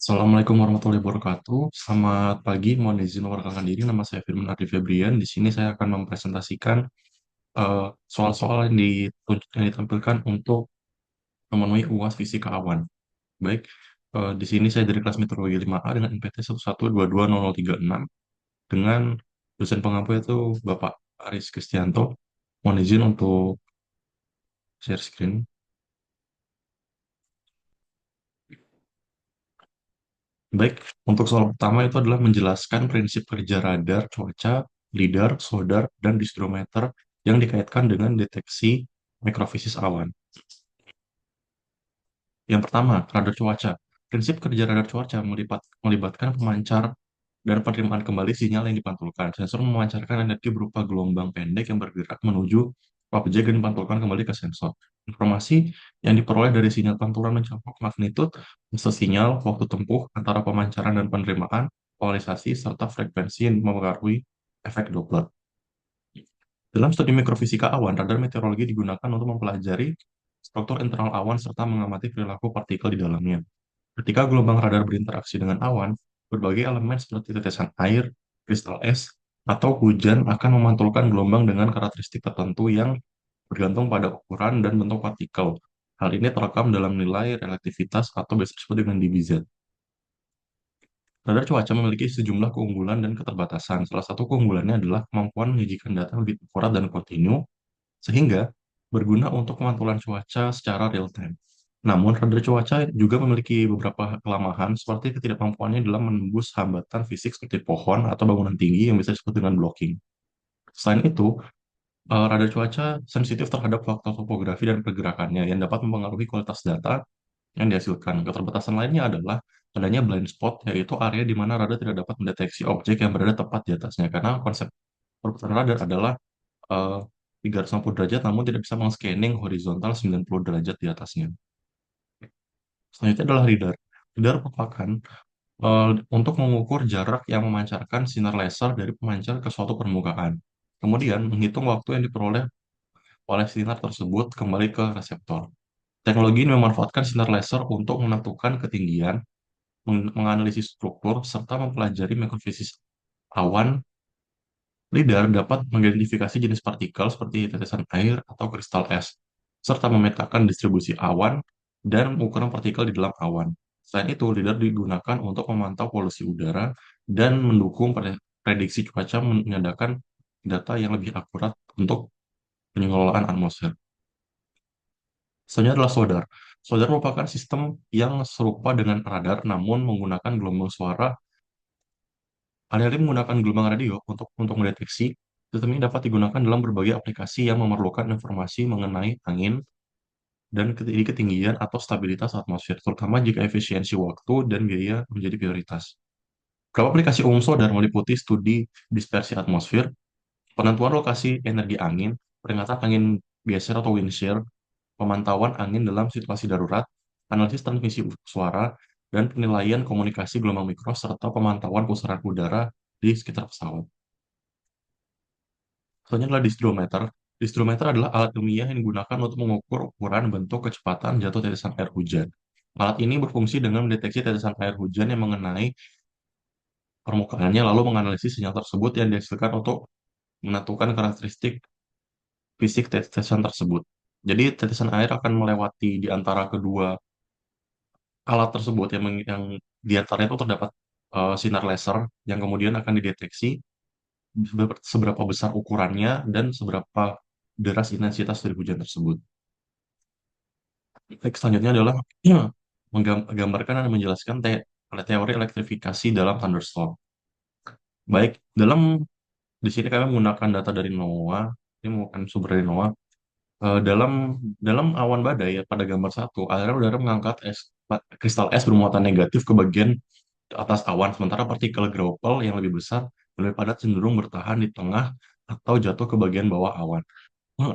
Assalamualaikum warahmatullahi wabarakatuh. Selamat pagi, mohon izin memperkenalkan diri. Nama saya Firman Ardi Febrian. Di sini saya akan mempresentasikan soal-soal yang ditampilkan untuk memenuhi UAS Fisika Awan. Baik, di sini saya dari kelas Meteorologi 5A dengan NPT 1122036 dengan dosen pengampu itu Bapak Aris Kristianto. Mohon izin untuk share screen. Baik, untuk soal pertama itu adalah menjelaskan prinsip kerja radar, cuaca, lidar, sodar, dan disdrometer yang dikaitkan dengan deteksi mikrofisis awan. Yang pertama, radar cuaca. Prinsip kerja radar cuaca melibatkan pemancar dan penerimaan kembali sinyal yang dipantulkan. Sensor memancarkan energi berupa gelombang pendek yang bergerak menuju objek dan dipantulkan kembali ke sensor. Informasi yang diperoleh dari sinyal pantulan mencakup magnitud, fase sinyal, waktu tempuh antara pemancaran dan penerimaan, polarisasi, serta frekuensi yang mempengaruhi efek Doppler. Dalam studi mikrofisika awan, radar meteorologi digunakan untuk mempelajari struktur internal awan serta mengamati perilaku partikel di dalamnya. Ketika gelombang radar berinteraksi dengan awan, berbagai elemen seperti tetesan air, kristal es, atau hujan akan memantulkan gelombang dengan karakteristik tertentu yang bergantung pada ukuran dan bentuk partikel. Hal ini terekam dalam nilai relativitas atau biasa disebut dengan DBZ. Radar cuaca memiliki sejumlah keunggulan dan keterbatasan. Salah satu keunggulannya adalah kemampuan menyajikan data lebih akurat dan kontinu, sehingga berguna untuk pemantulan cuaca secara real time. Namun, radar cuaca juga memiliki beberapa kelemahan, seperti ketidakmampuannya dalam menembus hambatan fisik seperti pohon atau bangunan tinggi yang bisa disebut dengan blocking. Selain itu, radar cuaca sensitif terhadap faktor topografi dan pergerakannya yang dapat mempengaruhi kualitas data yang dihasilkan. Keterbatasan lainnya adalah adanya blind spot, yaitu area di mana radar tidak dapat mendeteksi objek yang berada tepat di atasnya, karena konsep perputaran radar adalah eh, 360 derajat namun tidak bisa men-scanning horizontal 90 derajat di atasnya. Selanjutnya adalah lidar. Lidar merupakan untuk mengukur jarak yang memancarkan sinar laser dari pemancar ke suatu permukaan. Kemudian menghitung waktu yang diperoleh oleh sinar tersebut kembali ke reseptor. Teknologi ini memanfaatkan sinar laser untuk menentukan ketinggian, menganalisis struktur, serta mempelajari mikrofisis awan. Lidar dapat mengidentifikasi jenis partikel seperti tetesan air atau kristal es, serta memetakan distribusi awan dan ukuran partikel di dalam awan. Selain itu, lidar digunakan untuk memantau polusi udara dan mendukung prediksi cuaca, menyandarkan data yang lebih akurat untuk pengelolaan atmosfer. Selanjutnya adalah sodar. Sodar merupakan sistem yang serupa dengan radar, namun menggunakan gelombang suara. Alih-alih menggunakan gelombang radio untuk mendeteksi, sistem ini dapat digunakan dalam berbagai aplikasi yang memerlukan informasi mengenai angin dan ketinggian atau stabilitas atmosfer, terutama jika efisiensi waktu dan biaya menjadi prioritas. Beberapa aplikasi umum sodar meliputi studi dispersi atmosfer, penentuan lokasi energi angin, peringatan angin geser atau wind shear, pemantauan angin dalam situasi darurat, analisis transmisi suara, dan penilaian komunikasi gelombang mikro, serta pemantauan pusaran udara di sekitar pesawat. Selanjutnya adalah disdrometer. Disdrometer adalah alat ilmiah yang digunakan untuk mengukur ukuran, bentuk, kecepatan jatuh tetesan air hujan. Alat ini berfungsi dengan mendeteksi tetesan air hujan yang mengenai permukaannya, lalu menganalisis sinyal tersebut yang dihasilkan untuk menentukan karakteristik fisik tetesan tersebut. Jadi, tetesan air akan melewati di antara kedua alat tersebut yang di antaranya itu terdapat sinar laser yang kemudian akan dideteksi seberapa besar ukurannya dan seberapa deras intensitas dari hujan tersebut. Teks selanjutnya adalah menggambarkan dan menjelaskan teori elektrifikasi dalam thunderstorm. Baik, di sini kami menggunakan data dari NOAA, ini merupakan sumber dari NOAA. Dalam dalam awan badai ya, pada gambar satu, aliran udara mengangkat kristal es bermuatan negatif ke bagian atas awan, sementara partikel graupel yang lebih besar dan lebih padat cenderung bertahan di tengah atau jatuh ke bagian bawah awan.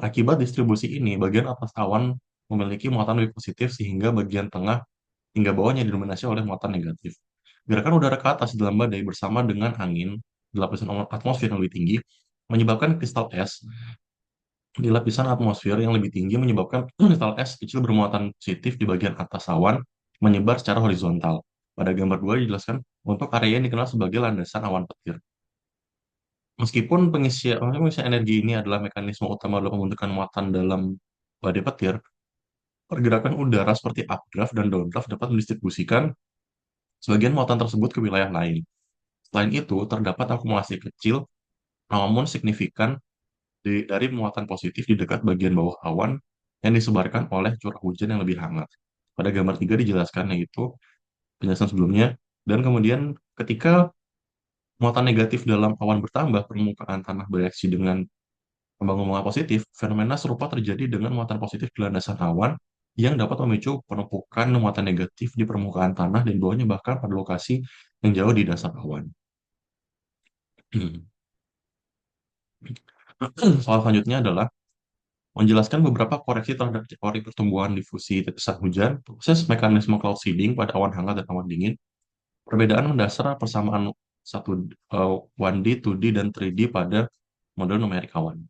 Akibat distribusi ini, bagian atas awan memiliki muatan lebih positif sehingga bagian tengah hingga bawahnya didominasi oleh muatan negatif. Gerakan udara ke atas dalam badai bersama dengan angin di lapisan atmosfer yang lebih tinggi menyebabkan kristal es di lapisan atmosfer yang lebih tinggi menyebabkan kristal es kecil bermuatan positif di bagian atas awan menyebar secara horizontal. Pada gambar 2 dijelaskan untuk area yang dikenal sebagai landasan awan petir. Meskipun pengisian energi ini adalah mekanisme utama dalam pembentukan muatan dalam badai petir, pergerakan udara seperti updraft dan downdraft dapat mendistribusikan sebagian muatan tersebut ke wilayah lain. Selain itu, terdapat akumulasi kecil namun signifikan dari muatan positif di dekat bagian bawah awan yang disebarkan oleh curah hujan yang lebih hangat. Pada gambar 3 dijelaskan yaitu penjelasan sebelumnya, dan kemudian ketika muatan negatif dalam awan bertambah, permukaan tanah bereaksi dengan kembang-kembang positif. Fenomena serupa terjadi dengan muatan positif di landasan awan yang dapat memicu penumpukan muatan negatif di permukaan tanah dan bawahnya bahkan pada lokasi yang jauh di dasar awan. Soal selanjutnya adalah menjelaskan beberapa koreksi terhadap teori pertumbuhan difusi tetesan hujan, proses mekanisme cloud seeding pada awan hangat dan awan dingin, perbedaan mendasar persamaan 1D, 2D, dan 3D pada model numerik awan.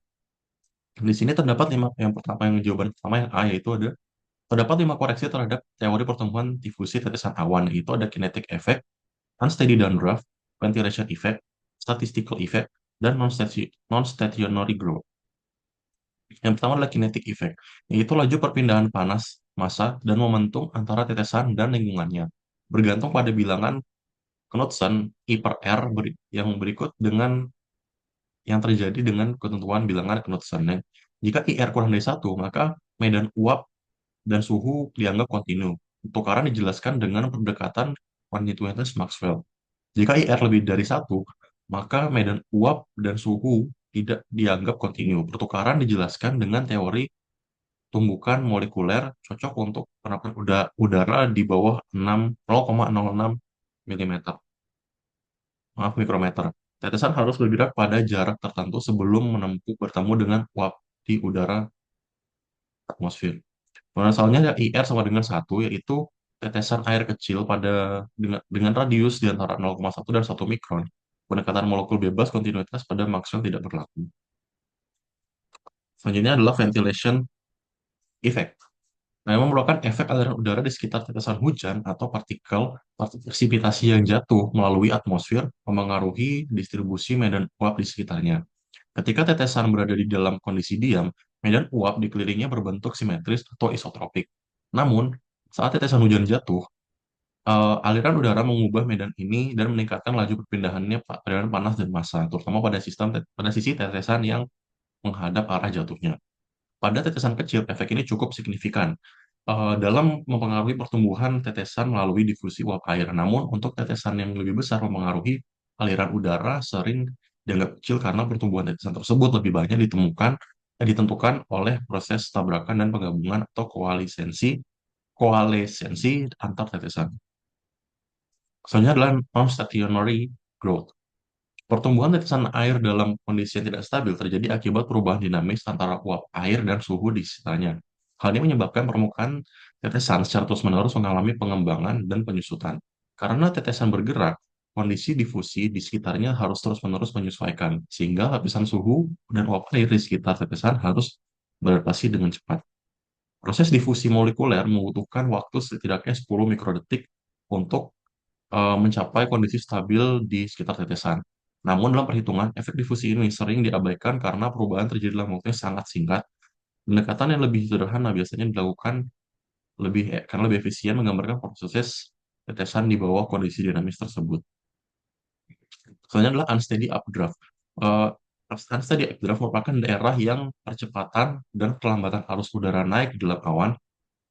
Di sini terdapat yang pertama, yang jawaban pertama yang A, yaitu terdapat 5 koreksi terhadap teori pertumbuhan difusi tetesan awan, yaitu ada kinetic effect, unsteady downdraft, ventilation effect, statistical effect, dan non-stationary growth. Yang pertama adalah kinetic effect, yaitu laju perpindahan panas, massa, dan momentum antara tetesan dan lingkungannya, bergantung pada bilangan Knudsen I per R yang berikut dengan yang terjadi dengan ketentuan bilangan Knudsen. Jika IR kurang dari 1, maka medan uap dan suhu dianggap kontinu. Tukaran dijelaskan dengan pendekatan kontinuitas Maxwell. Jika IR lebih dari 1, maka medan uap dan suhu tidak dianggap kontinu. Pertukaran dijelaskan dengan teori tumbukan molekuler cocok untuk penerapan udara di bawah 0,06 mm, maaf mikrometer. Tetesan harus bergerak pada jarak tertentu sebelum bertemu dengan uap di udara atmosfer. Asalnya ya IR sama dengan 1, yaitu tetesan air kecil dengan radius di antara 0,1 dan 1 mikron. Pendekatan molekul bebas kontinuitas pada Maxwell tidak berlaku. Selanjutnya adalah ventilation effect. Memang merupakan efek aliran udara di sekitar tetesan hujan atau partikel presipitasi yang jatuh melalui atmosfer memengaruhi distribusi medan uap di sekitarnya. Ketika tetesan berada di dalam kondisi diam, medan uap di kelilingnya berbentuk simetris atau isotropik. Namun, saat tetesan hujan jatuh, aliran udara mengubah medan ini dan meningkatkan laju perpindahan panas dan massa, terutama pada sisi tetesan yang menghadap arah jatuhnya. Pada tetesan kecil, efek ini cukup signifikan dalam mempengaruhi pertumbuhan tetesan melalui difusi uap air. Namun, untuk tetesan yang lebih besar mempengaruhi aliran udara sering dianggap kecil karena pertumbuhan tetesan tersebut lebih banyak ditentukan oleh proses tabrakan dan penggabungan atau koalesensi antar tetesan. Selanjutnya adalah non-stationary growth. Pertumbuhan tetesan air dalam kondisi yang tidak stabil terjadi akibat perubahan dinamis antara uap air dan suhu di sekitarnya. Hal ini menyebabkan permukaan tetesan secara terus-menerus mengalami pengembangan dan penyusutan. Karena tetesan bergerak, kondisi difusi di sekitarnya harus terus-menerus menyesuaikan, sehingga lapisan suhu dan uap air di sekitar tetesan harus beradaptasi dengan cepat. Proses difusi molekuler membutuhkan waktu setidaknya 10 mikrodetik untuk mencapai kondisi stabil di sekitar tetesan. Namun dalam perhitungan, efek difusi ini sering diabaikan karena perubahan terjadi dalam waktu yang sangat singkat. Pendekatan yang lebih sederhana biasanya dilakukan karena lebih efisien menggambarkan proses tetesan di bawah kondisi dinamis tersebut. Selanjutnya adalah unsteady updraft. Eh, Unsteady updraft merupakan daerah yang percepatan dan kelambatan arus udara naik di dalam awan.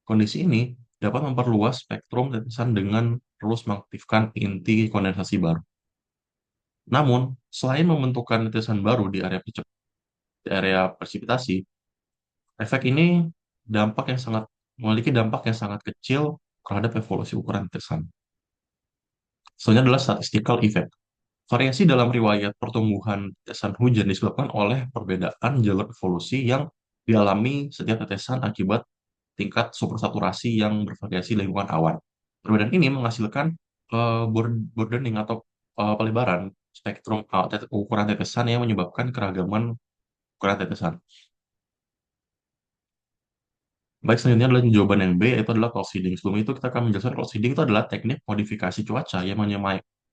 Kondisi ini dapat memperluas spektrum tetesan dengan terus mengaktifkan inti kondensasi baru. Namun, selain membentukkan tetesan baru di area presipitasi, efek ini memiliki dampak yang sangat kecil terhadap evolusi ukuran tetesan. Selanjutnya adalah statistical effect. Variasi dalam riwayat pertumbuhan tetesan hujan disebabkan oleh perbedaan jalur evolusi yang dialami setiap tetesan akibat tingkat supersaturasi yang bervariasi di lingkungan awan. Perbedaan ini menghasilkan broadening atau pelebaran spektrum ukuran tetesan yang menyebabkan keragaman ukuran tetesan. Baik, selanjutnya adalah jawaban yang B, yaitu adalah cloud seeding. Sebelum itu kita akan menjelaskan cloud seeding itu adalah teknik modifikasi cuaca yang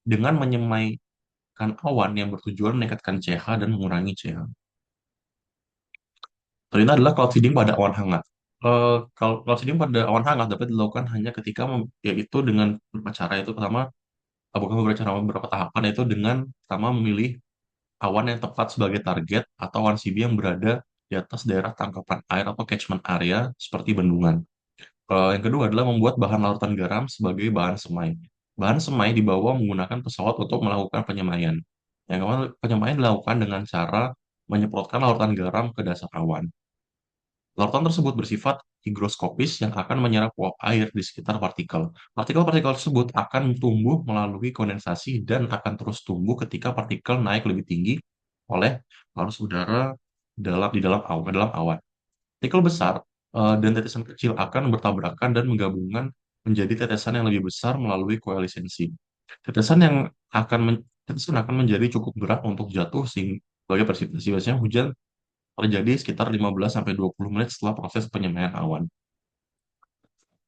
dengan menyemaikan awan yang bertujuan meningkatkan CH dan mengurangi CH. Selanjutnya adalah cloud seeding pada awan hangat. Kalau cloud seeding pada awan hangat dapat dilakukan hanya ketika yaitu dengan beberapa cara. Yaitu pertama, bukan beberapa cara, beberapa tahapan, yaitu dengan pertama memilih awan yang tepat sebagai target atau awan CB yang berada di atas daerah tangkapan air atau catchment area seperti bendungan. Yang kedua adalah membuat bahan larutan garam sebagai bahan semai. Bahan semai dibawa menggunakan pesawat untuk melakukan penyemaian. Yang kedua, penyemaian dilakukan dengan cara menyemprotkan larutan garam ke dasar awan. Larutan tersebut bersifat higroskopis yang akan menyerap uap air di sekitar partikel. Partikel-partikel tersebut akan tumbuh melalui kondensasi dan akan terus tumbuh ketika partikel naik lebih tinggi oleh arus udara dalam awan. Partikel besar dan tetesan kecil akan bertabrakan dan menggabungkan menjadi tetesan yang lebih besar melalui koelensi. Tetesan akan menjadi cukup berat untuk jatuh sebagai presipitasi. Biasanya hujan terjadi sekitar 15-20 menit setelah proses penyemaian awan.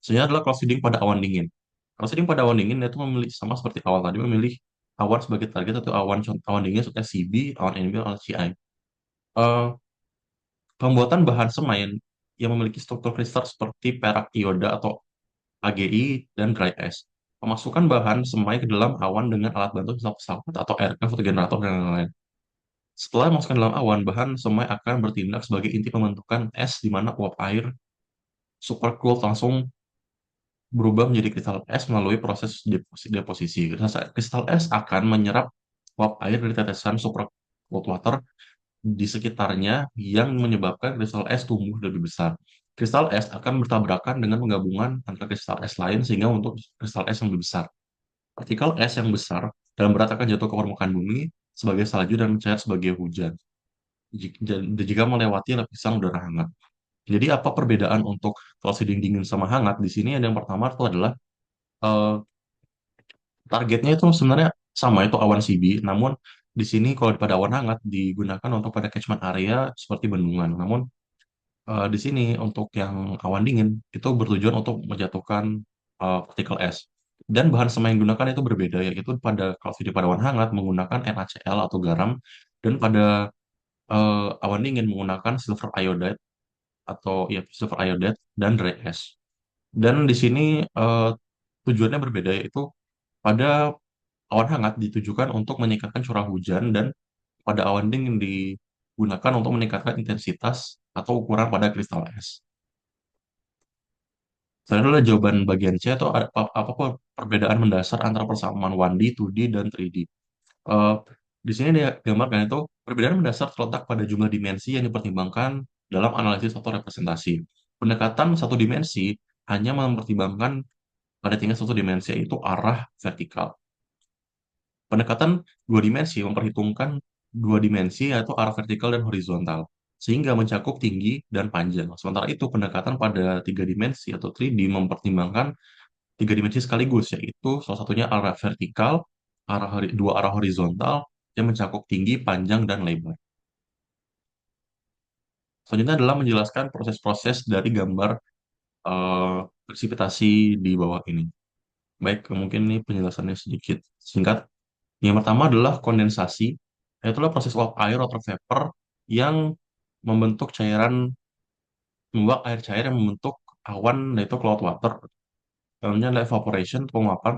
Selanjutnya adalah cloud seeding pada awan dingin. Cloud seeding pada awan dingin itu memilih sama seperti awal tadi, memilih awan sebagai target atau awan dingin seperti CB, awan NB, awan CI. Eh, Pembuatan bahan semai yang memiliki struktur kristal seperti perak ioda atau AgI dan dry ice. Pemasukan bahan semai ke dalam awan dengan alat bantu misal pesawat atau aircraft atau generator dan lain-lain. Setelah dimasukkan dalam awan, bahan semai akan bertindak sebagai inti pembentukan es di mana uap air supercooled langsung berubah menjadi kristal es melalui proses deposisi. Kristal es akan menyerap uap air dari tetesan supercooled water di sekitarnya yang menyebabkan kristal es tumbuh lebih besar. Kristal es akan bertabrakan dengan penggabungan antara kristal es lain sehingga untuk kristal es yang lebih besar. Partikel es yang besar dan berat akan jatuh ke permukaan bumi sebagai salju dan mencair sebagai hujan jika melewati lapisan udara hangat. Jadi apa perbedaan untuk proceeding dingin sama hangat? Di sini ada yang pertama itu adalah eh, targetnya itu sebenarnya sama, itu awan CB, namun di sini kalau pada awan hangat digunakan untuk pada catchment area seperti bendungan. Namun di sini untuk yang awan dingin itu bertujuan untuk menjatuhkan partikel es. Dan bahan sema yang digunakan itu berbeda, yaitu kalau pada awan hangat menggunakan NaCl atau garam, dan pada awan dingin menggunakan silver iodide atau ya silver iodide dan dry ash. Dan di sini tujuannya berbeda, yaitu pada awan hangat ditujukan untuk meningkatkan curah hujan dan pada awan dingin digunakan untuk meningkatkan intensitas atau ukuran pada kristal es. Selanjutnya adalah jawaban bagian C, atau apa perbedaan mendasar antara persamaan 1D, 2D, dan 3D. Eh, di sini dia gambarkan itu perbedaan mendasar terletak pada jumlah dimensi yang dipertimbangkan dalam analisis atau representasi. Pendekatan satu dimensi hanya mempertimbangkan pada tingkat satu dimensi, yaitu arah vertikal. Pendekatan dua dimensi memperhitungkan dua dimensi, yaitu arah vertikal dan horizontal, sehingga mencakup tinggi dan panjang. Sementara itu, pendekatan pada tiga dimensi atau 3D mempertimbangkan tiga dimensi sekaligus, yaitu salah satunya arah vertikal, dua arah horizontal yang mencakup tinggi, panjang, dan lebar. Selanjutnya adalah menjelaskan proses-proses dari gambar eh, presipitasi di bawah ini. Baik, mungkin ini penjelasannya sedikit singkat. Yang pertama adalah kondensasi, yaitu proses uap air atau vapor yang membentuk membuat air cair yang membentuk awan, yaitu cloud water. Dalamnya adalah evaporation, penguapan.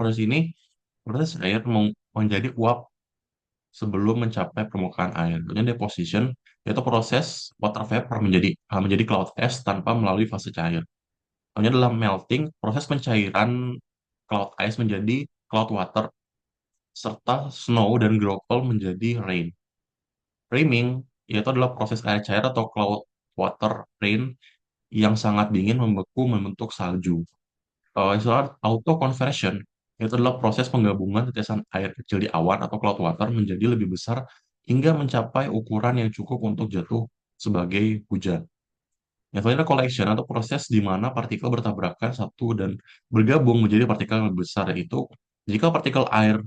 Proses air menjadi uap sebelum mencapai permukaan air. Kemudian deposition, yaitu proses water vapor menjadi cloud es tanpa melalui fase cair. Kemudian adalah melting, proses pencairan cloud ice menjadi cloud water, serta snow dan graupel menjadi rain. Priming, yaitu adalah proses air cair atau cloud water rain yang sangat dingin membeku membentuk salju. Istilah auto conversion, itu adalah proses penggabungan tetesan air kecil di awan atau cloud water menjadi lebih besar hingga mencapai ukuran yang cukup untuk jatuh sebagai hujan. Yang terakhir adalah collection atau proses di mana partikel bertabrakan satu dan bergabung menjadi partikel yang lebih besar, yaitu jika partikel air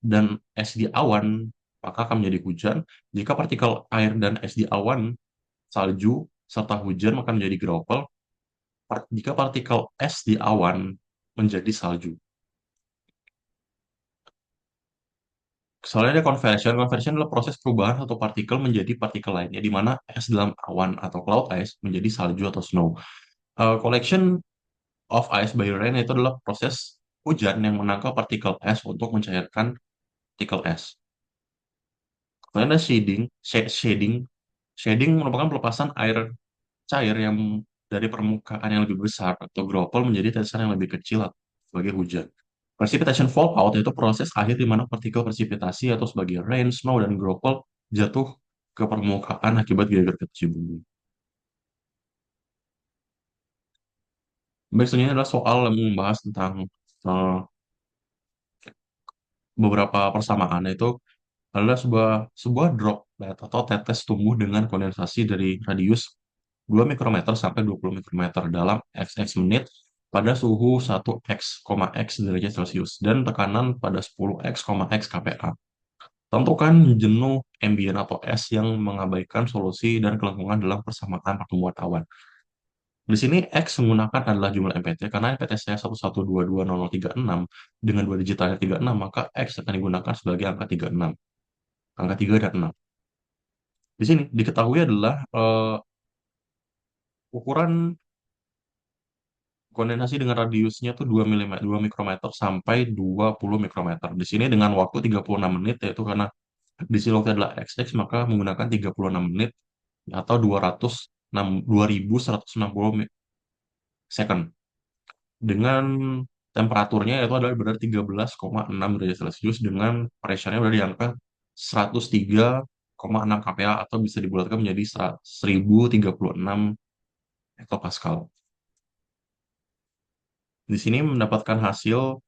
dan es di awan maka akan menjadi hujan. Jika partikel air dan es di awan, salju serta hujan maka menjadi graupel. jika partikel es di awan menjadi salju. Soalnya ada conversion. Conversion adalah proses perubahan satu partikel menjadi partikel lainnya, di mana es dalam awan atau cloud ice menjadi salju atau snow. Collection of ice by rain itu adalah proses hujan yang menangkap partikel es untuk mencairkan partikel es. Kemudian ada shading. Shading merupakan pelepasan air cair yang dari permukaan yang lebih besar atau droplet menjadi tetesan yang lebih kecil sebagai hujan. Precipitation fallout yaitu proses akhir di mana partikel presipitasi atau sebagai rain, snow, dan droplet jatuh ke permukaan akibat gravitasi bumi. Baik, selanjutnya adalah soal yang membahas tentang eh, beberapa persamaan, yaitu adalah sebuah sebuah droplet atau tetes tumbuh dengan kondensasi dari radius 2 mikrometer sampai 20 mikrometer dalam XX menit pada suhu 1x, derajat Celcius dan tekanan pada 10x, kPa. Tentukan jenuh ambien atau es yang mengabaikan solusi dan kelangsungan dalam persamaan pertemuan awan. Di sini X menggunakan adalah jumlah MPT karena MPT saya 112200036 dengan dua digit terakhir 36, maka X akan digunakan sebagai angka 36, angka 3 dan 6. Di sini diketahui adalah ukuran kondensasi dengan radiusnya tuh 2 mm, 2 mikrometer sampai 20 mikrometer. Di sini dengan waktu 36 menit, yaitu karena di sini waktu adalah XX, maka menggunakan 36 menit atau 2160 second. Dengan temperaturnya itu adalah berarti 13,6 derajat Celcius dengan pressure-nya berada di angka 103,6 kPa atau bisa dibulatkan menjadi 1036 hektopascal. Di sini mendapatkan hasil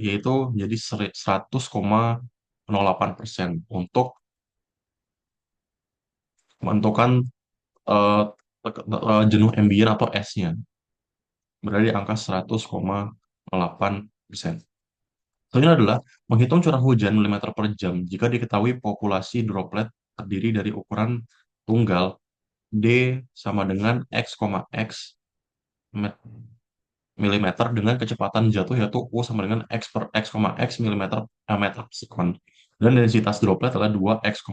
yaitu jadi 100,08% untuk menentukan eh, jenuh ambien atau esnya berada di angka 100,08%. Selanjutnya adalah menghitung curah hujan milimeter per jam jika diketahui populasi droplet terdiri dari ukuran tunggal D sama dengan X, milimeter dengan kecepatan jatuh yaitu U sama dengan X, milimeter meter per sekon. Dan densitas droplet adalah 2 X,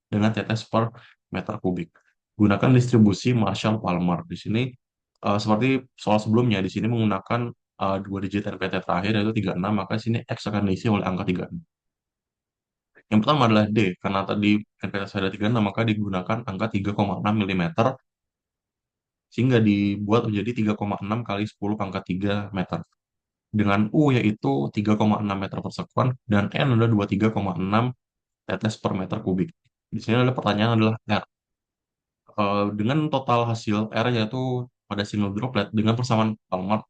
dengan tetes per meter kubik. Gunakan distribusi Marshall-Palmer. Di sini seperti soal sebelumnya, di sini menggunakan dua digit NPT terakhir yaitu 36, maka di sini X akan diisi oleh angka 36. Yang pertama adalah D, karena tadi NPT saya ada 36, maka digunakan angka 3,6 milimeter sehingga dibuat menjadi 3,6 kali 10 pangkat 3 meter. Dengan U yaitu 3,6 meter per sekon dan N adalah 23,6 tetes per meter kubik. Di sini adalah pertanyaan adalah R. Dengan total hasil R yaitu pada single droplet dengan persamaan Palmer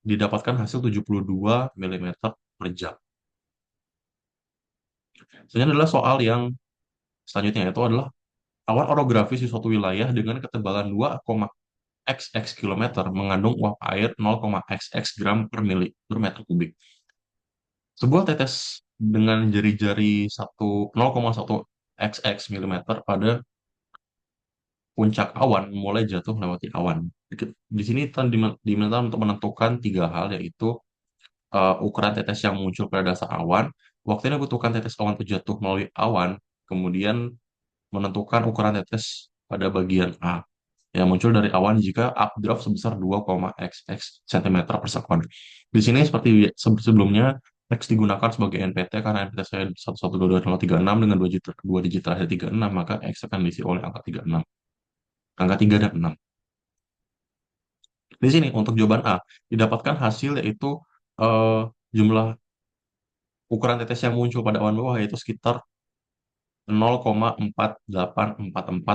didapatkan hasil 72 milimeter per jam. Selanjutnya adalah soal yang selanjutnya yaitu adalah awan orografis di suatu wilayah dengan ketebalan 2,xx kilometer mengandung uap air 0,xx gram per meter kubik. Sebuah tetes dengan jari-jari 0,1 xx milimeter pada puncak awan mulai jatuh melewati awan. Di sini kita diminta untuk menentukan tiga hal, yaitu ukuran tetes yang muncul pada dasar awan, waktu yang dibutuhkan tetes awan itu jatuh melalui awan, kemudian menentukan ukuran tetes pada bagian A yang muncul dari awan jika updraft sebesar 2,xx cm per sekon. Di sini seperti sebelumnya, X digunakan sebagai NPT karena NPT saya 1122036 dengan dua digit terakhir 36, maka X akan diisi oleh angka 36, angka 3 dan 6. Di sini untuk jawaban A didapatkan hasil yaitu eh, jumlah ukuran tetes yang muncul pada awan bawah yaitu sekitar 0,4844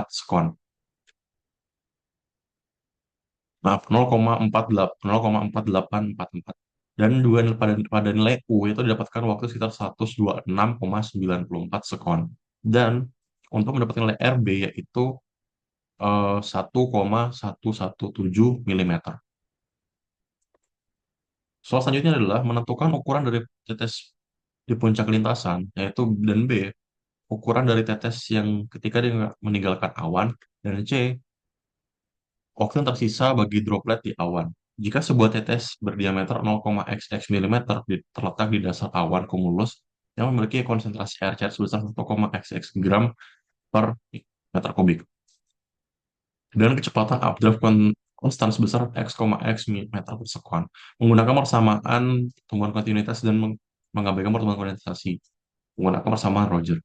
sekon. Maaf, 0,4844. Dan dua pada nilai U itu didapatkan waktu sekitar 126,94 sekon. Dan untuk mendapatkan nilai RB yaitu 1,117 milimeter. Soal selanjutnya adalah menentukan ukuran dari tetes di puncak lintasan, yaitu dan B, ukuran dari tetes yang ketika dia meninggalkan awan, dan C, waktu yang tersisa bagi droplet di awan. Jika sebuah tetes berdiameter 0,xx mm terletak di dasar awan cumulus yang memiliki konsentrasi air cair sebesar 1,xx gram per meter kubik dengan kecepatan updraft konstan sebesar x, meter per sekon menggunakan persamaan pertumbuhan kontinuitas dan mengabaikan pertumbuhan kondensasi menggunakan persamaan Roger.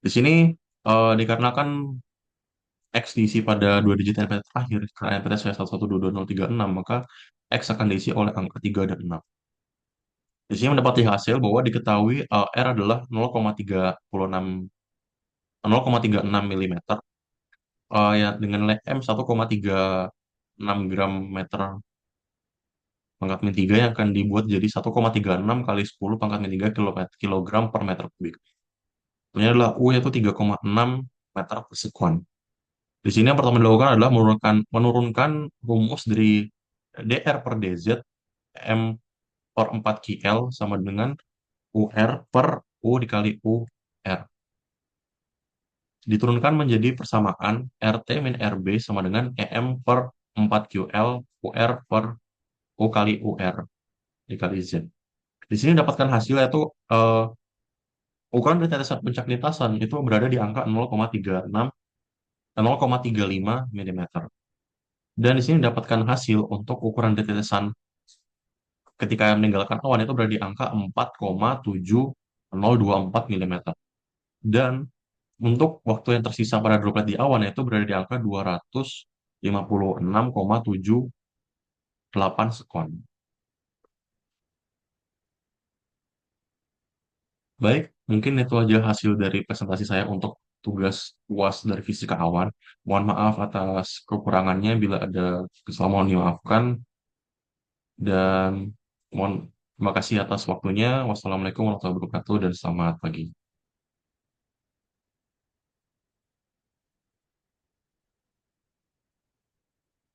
Di sini dikarenakan X diisi pada dua digit NPT terakhir, karena NPT saya 1122036, maka X akan diisi oleh angka 3 dan 6. Di sini mendapati hasil bahwa diketahui R adalah 0,36 mm, ya, dengan nilai M 1,36 gram meter pangkat min 3 yang akan dibuat jadi 1,36 kali 10 pangkat min 3 kilogram per meter kubik. Ini adalah U yaitu 3,6 meter per sekon. Di sini yang pertama dilakukan adalah menurunkan rumus dari dr per dz m per 4 kl sama dengan ur per u dikali ur. Diturunkan menjadi persamaan rt min rb sama dengan em per 4 ql ur per u kali ur dikali z. Di sini dapatkan hasil yaitu ukuran dari tetesan puncak lintasan itu berada di angka 0,36 0,35 mm. Dan di sini dapatkan hasil untuk ukuran dari tetesan ketika meninggalkan awan itu berada di angka 4,7024 mm. Dan untuk waktu yang tersisa pada droplet di awan itu berada di angka 256,78 sekon. Baik, mungkin itu aja hasil dari presentasi saya untuk tugas UAS dari fisika awan. Mohon maaf atas kekurangannya bila ada kesalahan, mohon dimaafkan, dan mohon terima kasih atas waktunya. Wassalamualaikum warahmatullahi wabarakatuh dan selamat pagi.